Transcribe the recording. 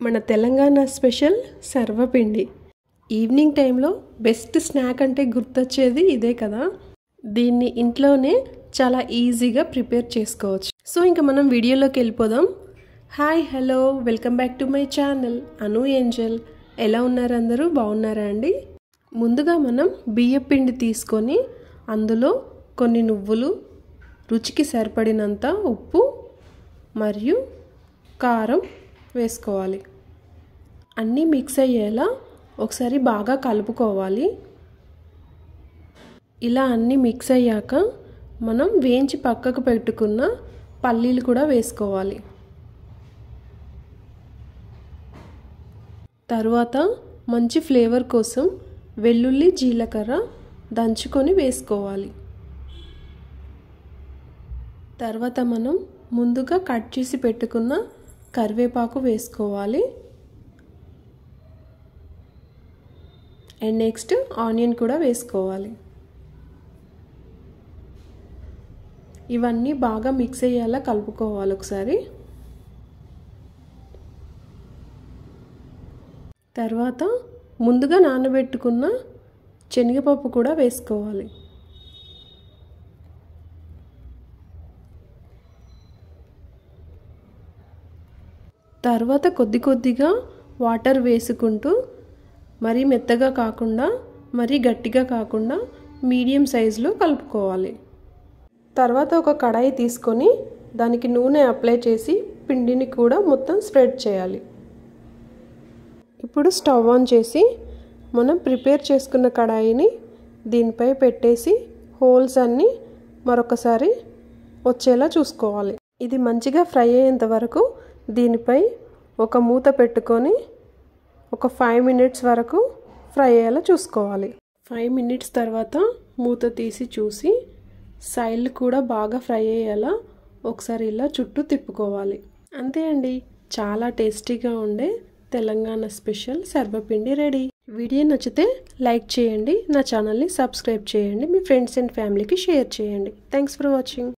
మన తెలంగాణ స్పెషల్ సర్వపిండి. ఈవినింగ్ టైంలో best snack అంటే గుర్తొచ్చేది ఇదే కదా. దీన్ని ఇంట్లోనే చాలా ఈజీగా ప్రిపేర్ చేసుకోవచ్చు. సో ఇంకా మనం వీడియోలోకి వెళ్ళిపోదాం. Hi hello, welcome back to my channel Anu Angel. ఎలా ఉన్నారు అందరూ? బాగున్నారా అండి? ముందుగా మనం బియ్యం పిండి తీసుకొని అందులో కొన్ని నువ్వులు, రుచికి సరిపడినంత ఉప్పు మరియు కారం వేసుకోవాలి. అన్నీ మిక్స్ అయ్యేలా ఒకసారి బాగా కలుపుకోవాలి. ఇలా అన్నీ మిక్స్ అయ్యాక మనం వేయించి పక్కకు పెట్టుకున్న పల్లీలు కూడా వేసుకోవాలి. తర్వాత మంచి ఫ్లేవర్ కోసం వెల్లుల్లి, జీలకర్ర దంచుకొని వేసుకోవాలి. తర్వాత మనం ముందుగా కట్ చేసి పెట్టుకున్న కరివేపాకు వేసుకోవాలి. అండ్ నెక్స్ట్ ఆనియన్ కూడా వేసుకోవాలి. ఇవన్నీ బాగా మిక్స్ అయ్యేలా కలుపుకోవాలి ఒకసారి. తర్వాత ముందుగా నానబెట్టుకున్న శనగపప్పు కూడా వేసుకోవాలి. తర్వాత కొద్ది కొద్దిగా వాటర్ వేసుకుంటూ మరీ మెత్తగా కాకుండా మరీ గట్టిగా కాకుండా మీడియం సైజులో కలుపుకోవాలి. తర్వాత ఒక కడాయి తీసుకొని దానికి నూనె అప్లై చేసి పిండిని కూడా మొత్తం స్ప్రెడ్ చేయాలి. ఇప్పుడు స్టవ్ ఆన్ చేసి మనం ప్రిపేర్ చేసుకున్న కడాయిని దీనిపై పెట్టేసి హోల్స్ అన్నీ మరొకసారి వచ్చేలా చూసుకోవాలి. ఇది మంచిగా ఫ్రై అయ్యేంత వరకు దీనిపై ఒక మూత పెట్టుకొని ఒక 5 మినిట్స్ వరకు ఫ్రై అయ్యేలా చూసుకోవాలి. 5 మినిట్స్ తర్వాత మూత తీసి చూసి సైడ్లు కూడా బాగా ఫ్రై అయ్యేలా ఒకసారి ఇలా చుట్టూ తిప్పుకోవాలి. అంతే అండి, చాలా టేస్టీగా ఉండే తెలంగాణ స్పెషల్ సర్వపిండి రెడీ. వీడియో నచ్చితే లైక్ చేయండి, నా ఛానల్ని సబ్స్క్రైబ్ చేయండి, మీ ఫ్రెండ్స్ అండ్ ఫ్యామిలీకి షేర్ చేయండి. Thanks for watching.